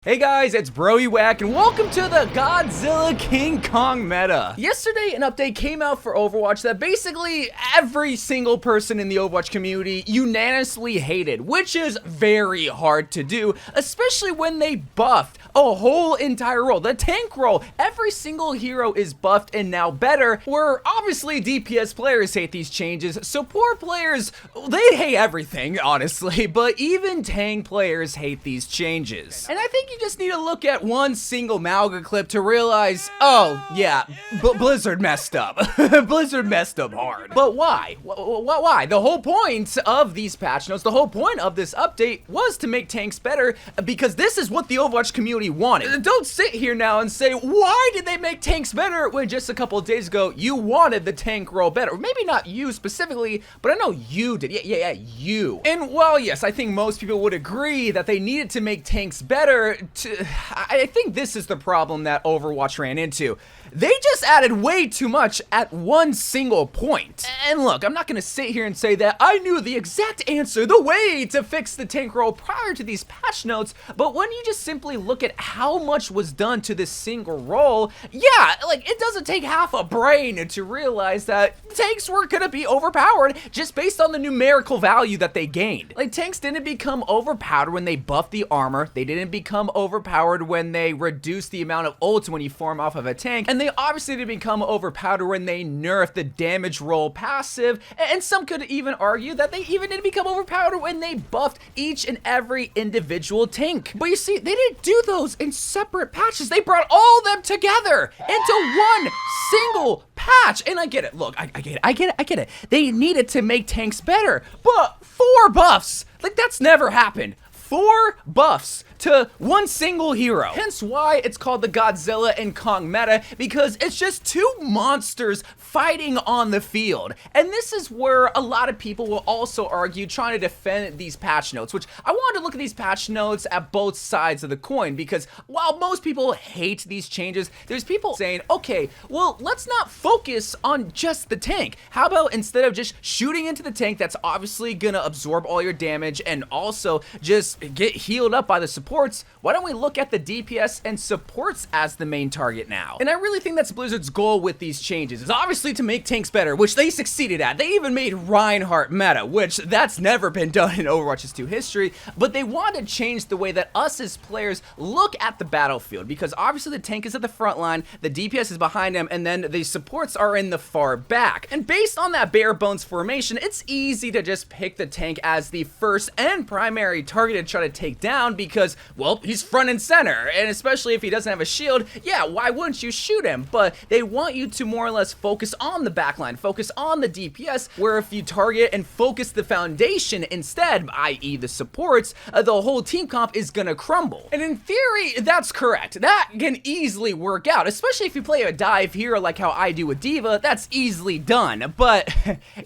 Hey guys, it's YOU WACK and welcome to the Godzilla King Kong meta. Yesterday, an update came out for Overwatch that basically every single person in the Overwatch community unanimously hated, which is very hard to do, especially when they buffed a whole entire role. The tank role, every single hero is buffed and now better, where obviously DPS players hate these changes, support players, they hate everything, honestly, but even tank players hate these changes. And I think you just need to look at one single Malga clip to realize, oh yeah, Blizzard messed up. Blizzard messed up hard. But why? Why? The whole point of these patch notes, the whole point of this update was to make tanks better, because this is what the Overwatch community wanted. Don't sit here now and say, why did they make tanks better when just a couple of days ago you wanted the tank role better? Maybe not you specifically, but I know you did. Yeah, you. And while yes, I think most people would agree that they needed to make tanks better, I think this is the problem that Overwatch ran into. They just added way too much at one single point. And look, I'm not gonna sit here and say that I knew the exact answer, the way to fix the tank role prior to these patch notes, but when you just simply look at how much was done to this single role, yeah, like it doesn't take half a brain to realize that tanks were gonna be overpowered just based on the numerical value that they gained. Like tanks didn't become overpowered when they buffed the armor, they didn't become overpowered when they reduced the amount of ults when you form off of a tank, and they obviously didn't become overpowered when they nerfed the damage roll passive, and some could even argue that they even didn't become overpowered when they buffed each and every individual tank. But you see, they didn't do those in separate patches, they brought all of them together into one single patch. And I get it, look, I get it. They needed to make tanks better, but 4 buffs, like that's never happened. 4 buffs to one single hero. Hence why it's called the Godzilla and Kong meta, because it's just 2 monsters fighting on the field. And this is where a lot of people will also argue trying to defend these patch notes, which I wanted to look at these patch notes at both sides of the coin, because while most people hate these changes, there's people saying, okay, well, let's not focus on just the tank. How about instead of just shooting into the tank that's obviously gonna absorb all your damage and also just get healed up by the supports, why don't we look at the DPS and supports as the main target now? And I really think that's Blizzard's goal with these changes, is obviously to make tanks better, which they succeeded at. They even made Reinhardt meta, which that's never been done in Overwatch's 2 history, but they want to change the way that us as players look at the battlefield, because obviously the tank is at the front line, the DPS is behind him, and then the supports are in the far back. And based on that bare bones formation, it's easy to just pick the tank as the first and primary target to try to take down, because, well, he's front and center, and especially if he doesn't have a shield, yeah, why wouldn't you shoot him? But they want you to more or less focus on the backline, focus on the DPS, where if you target and focus the foundation instead, i.e. the supports, the whole team comp is gonna crumble. And in theory, that's correct. That can easily work out, especially if you play a dive hero like how I do with D.Va, that's easily done. But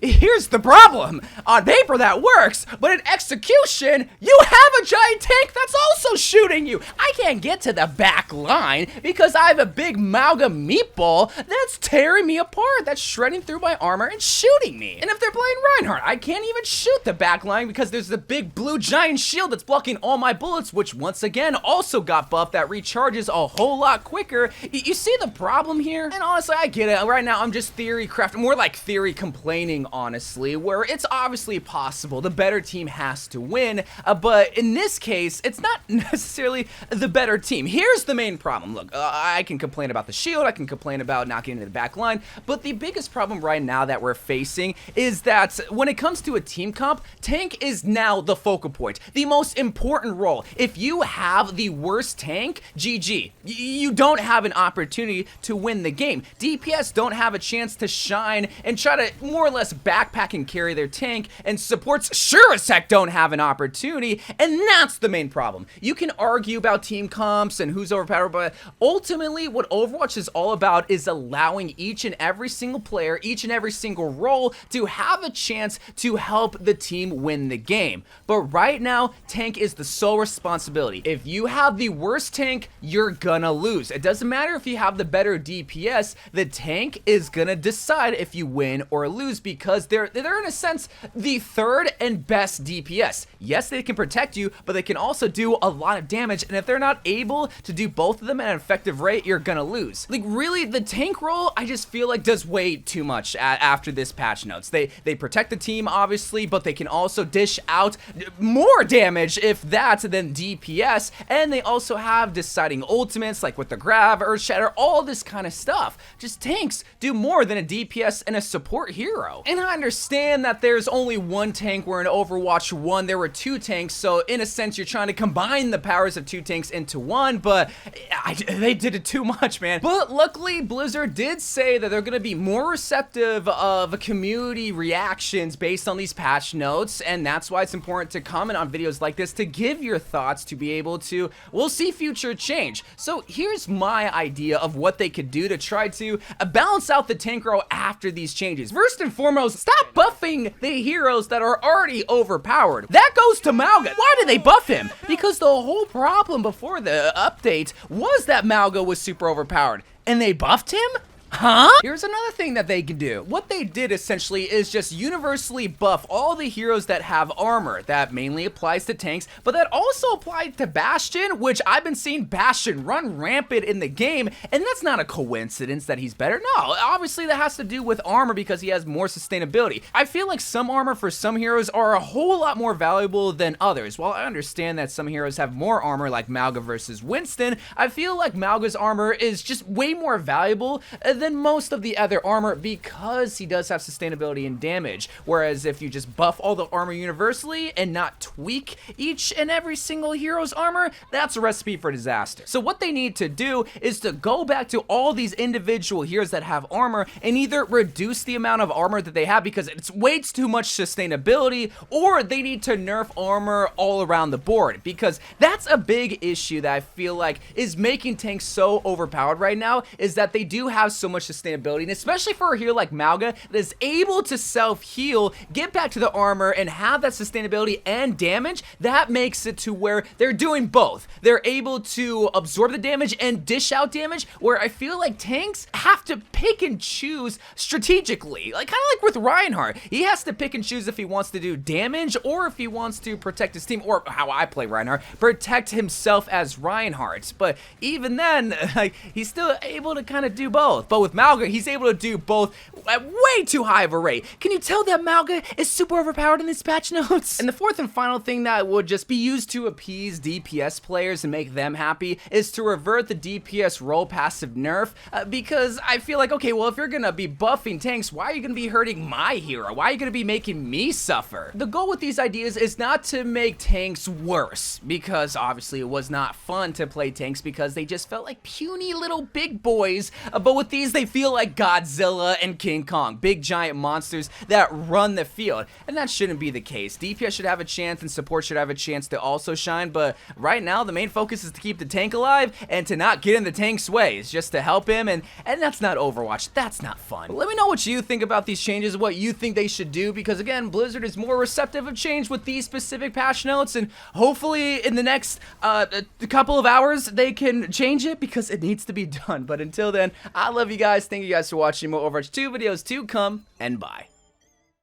here's the problem. On paper that works, but in execution, you have a giant tank that's also shooting you. I can't get to the back line because I have a big Malga meatball that's tearing me apart, that's shredding through my armor and shooting me. And if they're playing Reinhardt, I can't even shoot the back line because there's the big blue giant shield that's blocking all my bullets, which once again also got buffed, that recharges a whole lot quicker. You see the problem here? And honestly, I get it. Right now, I'm just theory crafting, more like theory complaining, honestly, where it's obviously possible the better team has to win, but in this case, it's not necessarily the better team. Here's the main problem. Look, I can complain about the shield, I can complain about not getting to the back line, but the biggest problem right now that we're facing is that when it comes to a team comp, tank is now the focal point, the most important role. If you have the worst tank, GG. You don't have an opportunity to win the game. DPS don't have a chance to shine and try to more or less backpack and carry their tank, and supports sure as heck don't have an opportunity, and that's the main problem. You can argue about team comps and who's overpowered, but ultimately what Overwatch is all about is allowing each and every single player, each and every single role to have a chance to help the team win the game. But right now, tank is the sole responsibility. If you have the worst tank, you're gonna lose. It doesn't matter if you have the better DPS, the tank is gonna decide if you win or lose, because they're in a sense the third and best DPS. Yes, they can protect you, but they can also do a lot of damage, and if they're not able to do both of them at an effective rate, you're gonna lose. Like, really, the tank role, I just feel like does way too much after this patch notes. They protect the team, obviously, but they can also dish out more damage, if that, than DPS, and they also have deciding ultimates, like with the grab, earth shatter, all this kind of stuff. Just tanks do more than a DPS and a support hero. And I understand that there's only one tank, where in Overwatch 1 there were 2 tanks, so in a sense you're trying to combine the powers of 2 tanks into one, but they did it too much, man. But luckily, Blizzard did say that they're gonna be more receptive of community reactions based on these patch notes, and that's why it's important to comment on videos like this to give your thoughts, to be able to, we'll see future change. So here's my idea of what they could do to try to balance out the tank row after these changes. First and foremost, stop buffing the heroes that are already overpowered. That goes to Mauga. Why did they buff him? Because the whole problem before the update was that Mauga was super overpowered, and they buffed him? Huh? Here's another thing that they can do. What they did essentially is just universally buff all the heroes that have armor. That mainly applies to tanks, but that also applied to Bastion, which I've been seeing Bastion run rampant in the game, and that's not a coincidence that he's better. No, obviously that has to do with armor because he has more sustainability. I feel like some armor for some heroes are a whole lot more valuable than others. While I understand that some heroes have more armor, like Mauga versus Winston, I feel like Mauga's armor is just way more valuable than most of the other armor because he does have sustainability and damage. Whereas if you just buff all the armor universally and not tweak each and every single hero's armor, that's a recipe for disaster. So what they need to do is to go back to all these individual heroes that have armor and either reduce the amount of armor that they have because it's way too much sustainability, or they need to nerf armor all around the board, because that's a big issue that I feel like is making tanks so overpowered right now, is that they do have so much sustainability, and especially for a hero like Mauga that is able to self-heal, get back to the armor, and have that sustainability and damage, that makes it to where they're doing both. They're able to absorb the damage and dish out damage, where I feel like tanks have to pick and choose strategically. Like, kind of like with Reinhardt. He has to pick and choose if he wants to do damage or if he wants to protect his team, or how I play Reinhardt, protect himself as Reinhardt. But even then, like, he's still able to kind of do both. But with Mauga, he's able to do both at way too high of a rate. Can you tell that Mauga is super overpowered in these patch notes? And the fourth and final thing that would just be used to appease DPS players and make them happy is to revert the DPS role passive nerf, because I feel like, okay, well, if you're gonna be buffing tanks, why are you gonna be hurting my hero? Why are you gonna be making me suffer? The goal with these ideas is not to make tanks worse, because obviously it was not fun to play tanks because they just felt like puny little big boys, but with these they feel like Godzilla and King Kong, big giant monsters that run the field, and that shouldn't be the case. DPS should have a chance and support should have a chance to also shine, but right now the main focus is to keep the tank alive and to not get in the tank's way. It's just to help him, and that's not Overwatch. That's not fun. But let me know what you think about these changes, what you think they should do, because again, Blizzard is more receptive of change with these specific patch notes, and hopefully in the next couple of hours they can change it because it needs to be done. But until then, I love you guys. Thank you guys for watching. More Overwatch 2 videos to come, and bye.